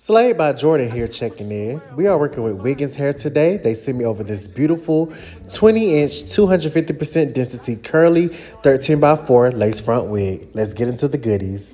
Slayed by Jordan here checking in. We are working with Wiggins Hair today. They sent me over this beautiful 20-inch, 250% density curly 13 by 4 lace front wig. Let's get into the goodies.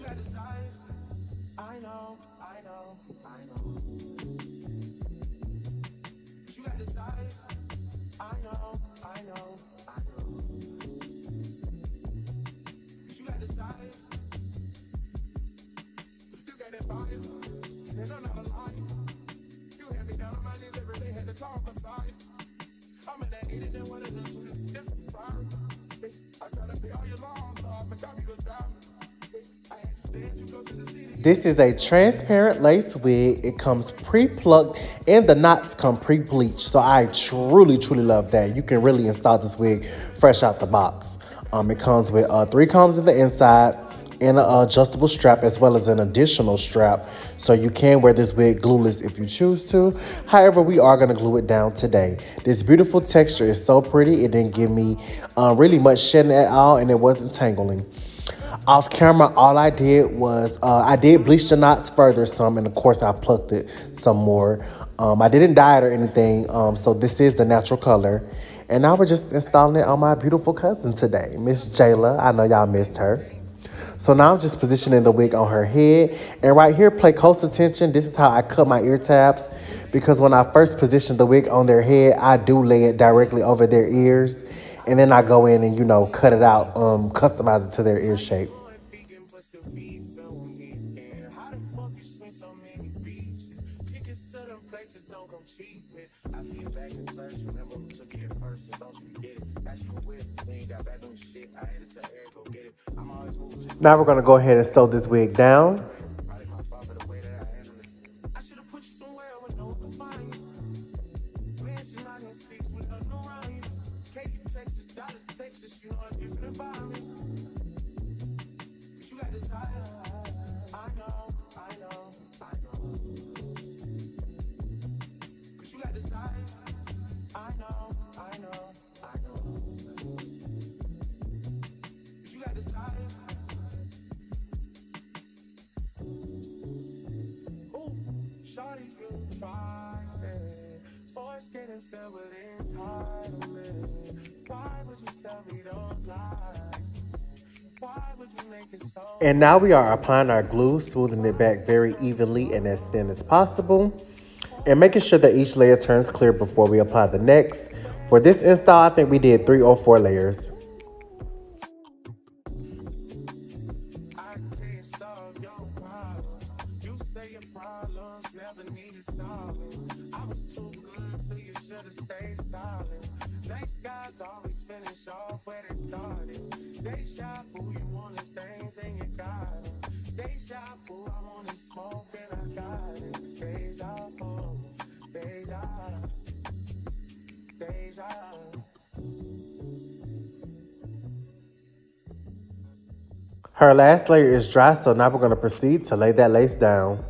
This is a transparent lace wig. It comes pre-plucked and the knots come pre-bleached. So I truly love that. You can really install this wig fresh out the box. It comes with 3 combs in the inside and an adjustable strap as well as an additional strap. So you can wear this wig glueless if you choose to. However, we are gonna glue it down today. This beautiful texture is so pretty. It didn't give me really much shedding at all and it wasn't tangling. Off camera, all I did was, I did bleach the knots further some, and of course I plucked it some more. I didn't dye it or anything, so this is the natural color. And now we're just installing it on my beautiful cousin today, Miss Jayla. I know y'all missed her. So now I'm just positioning the wig on her head. And right here, pay close attention. This is how I cut my ear tabs, because when I first position the wig on their head, I do lay it directly over their ears. And then I go in and, cut it out, customize it to their ear shape. Now we're going to go ahead and sew this wig down. And now we are applying our glue, smoothing it back very evenly and as thin as possible. And making sure that each layer turns clear before we apply the next. For this install, I think we did 3 or 4 layers. Her last layer is dry, so now we're going to proceed to lay that lace down.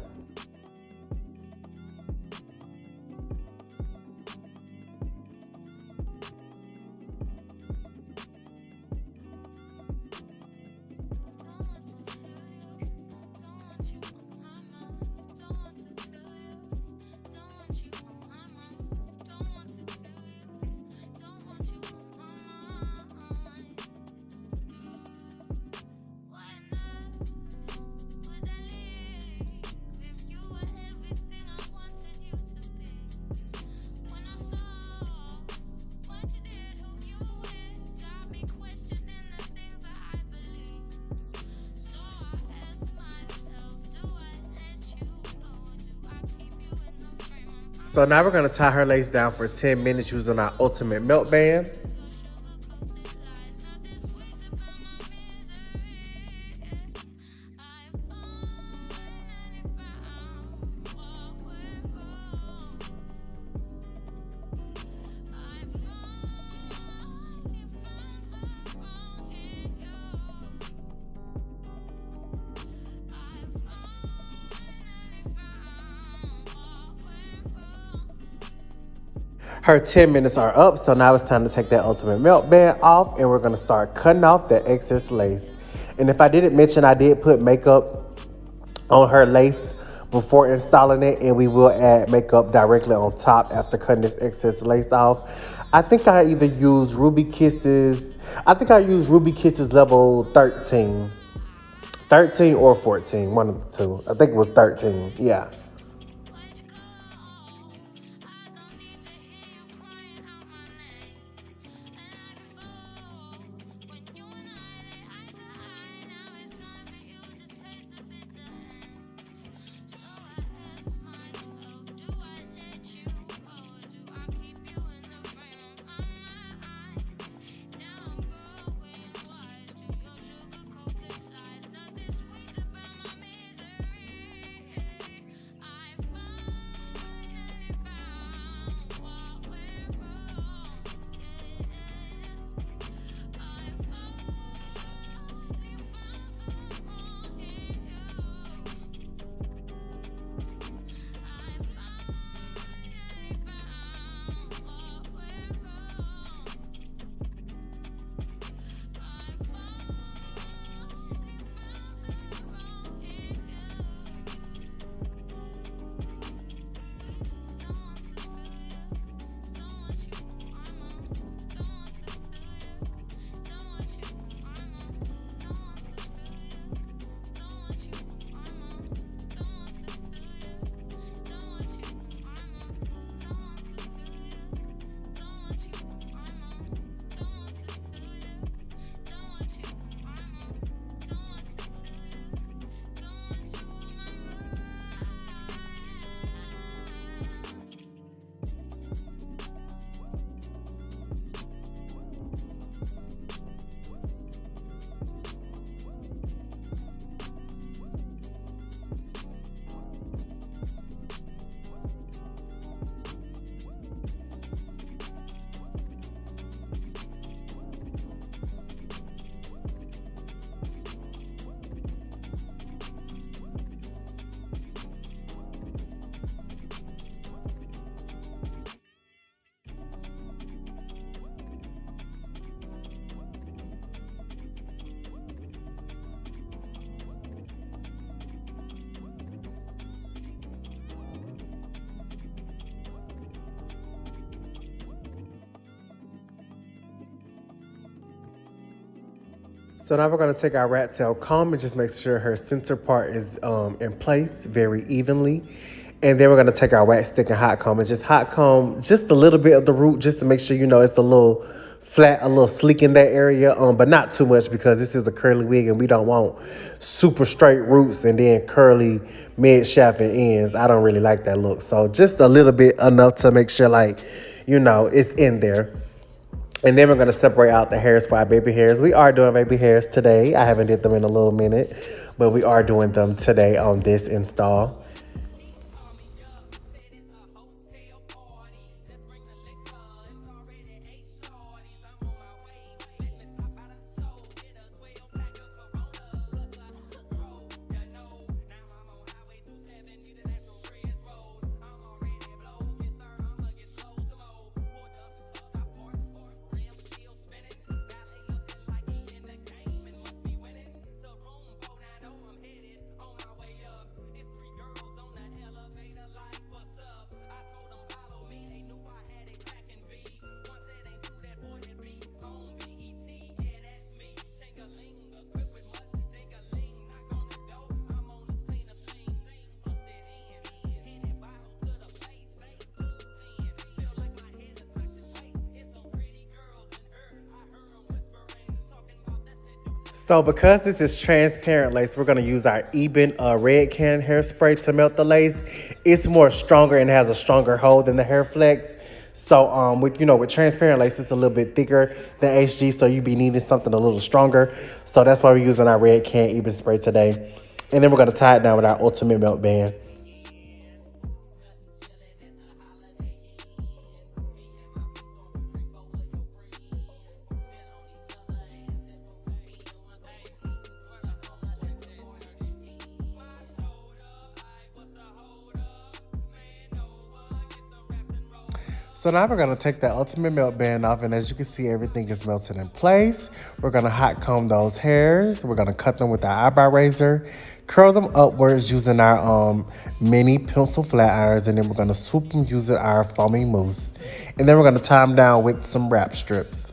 So now we're going to tie her lace down for 10 minutes using our ultimate melt band. Her 10 minutes are up, so now it's time to take that ultimate melt band off, and we're gonna start cutting off that excess lace. And if I didn't mention, I did put makeup on her lace before installing it, and we will add makeup directly on top after cutting this excess lace off. I think I either use Ruby Kisses. I think I use Ruby Kisses level 13. 13 or 14, one of the two. I think it was 13, yeah. So now we're going to take our rat tail comb and just make sure her center part is in place very evenly. And then we're going to take our wax stick and hot comb and just hot comb just a little bit of the root just to make sure, you know, it's a little flat, a little sleek in that area, but not too much because this is a curly wig and we don't want super straight roots and then curly mid shaft and ends. I don't really like that look. So just a little bit, enough to make sure, like, you know, it's in there. And then we're going to separate out the hairs for our baby hairs. We are doing baby hairs today. I haven't did them in a little minute, but we are doing them today on this install. So because this is transparent lace, we're going to use our Eben red can hairspray to melt the lace. It's more stronger and has a stronger hold than the hair flex. So with transparent lace, it's a little bit thicker than HG, so you be needing something a little stronger. So that's why we're using our red can Eben spray today. And then we're going to tie it down with our Ultimate Melt Band. So now we're going to take that Ultimate Melt Band off, and as you can see, everything is melted in place. We're going to hot comb those hairs. We're going to cut them with our eyebrow razor Curl them upwards using our mini pencil flat irons, and then we're gonna swoop them using our foaming mousse. And then we're gonna tie them down with some wrap strips.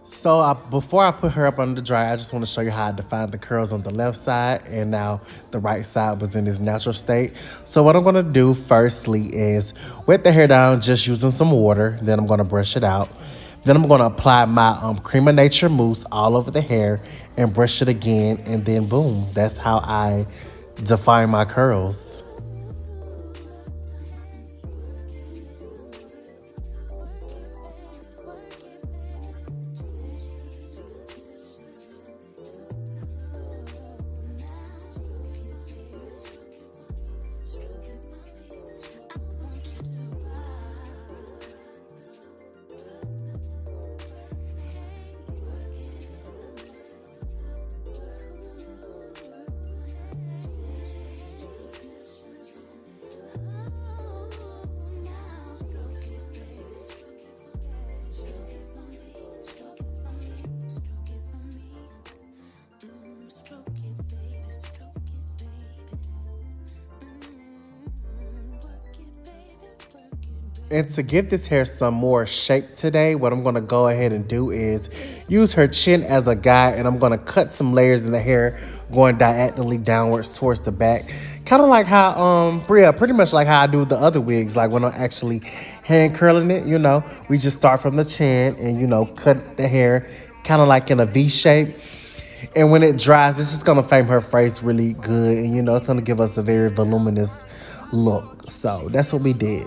So before I put her up under the dryer, I just want to show you how I defined the curls on the left side, and now the right side was in its natural state. So what I'm going to do firstly is wet the hair down just using some water. Then I'm going to brush it out. Then I'm going to apply my Cream of Nature mousse all over the hair and brush it again. And then boom, that's how I define my curls. And to give this hair some more shape today, what I'm going to go ahead and do is use her chin as a guide, and I'm going to cut some layers in the hair going diagonally downwards towards the back. Kind of like how, pretty much like how I do the other wigs, like when I'm actually hand curling it, you know. We just start from the chin and, you know, cut the hair kind of like in a V shape. And when it dries, it's just going to frame her face really good. And, you know, it's going to give us a very voluminous look. So that's what we did.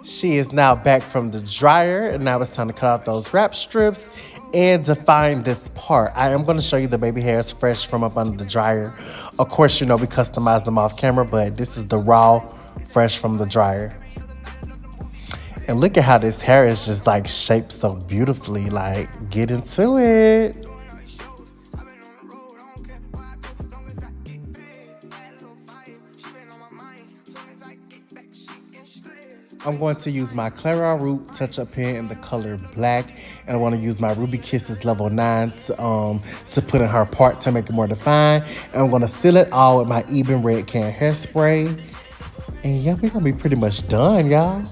She is now back from the dryer, and now it's time to cut out those wrap strips and define this part. I am going to show you the baby hairs fresh from up under the dryer. Of course, you know, we customized them off camera, but this is the raw, fresh from the dryer. And look at how this hair is just like shaped so beautifully. Like, get into it. I'm going to use my Clairol Root touch-up pen in the color black, and I want to use my Ruby Kisses level 9 to put in her part to make it more defined. And I'm going to seal it all with my Eben Red Can hairspray. And yeah, we're going to be pretty much done, y'all.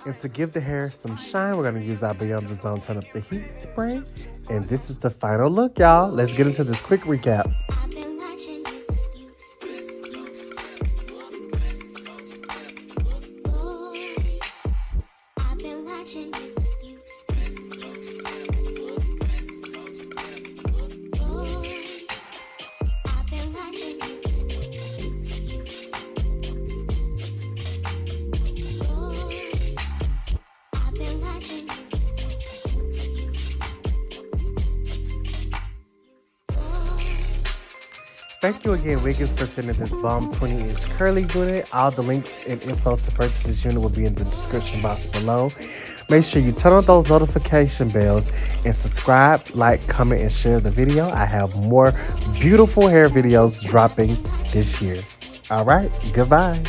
And to give the hair some shine, we're going to use our Beyond the Zone Turn Up the Heat spray. And this is the final look, y'all. Let's get into this quick recap. Thank you again, Wiggins, for sending this bomb 20-inch curly unit. All the links and info to purchase this unit will be in the description box below. Make sure you turn on those notification bells and subscribe, like, comment, and share the video. I have more beautiful hair videos dropping this year. All right, goodbye.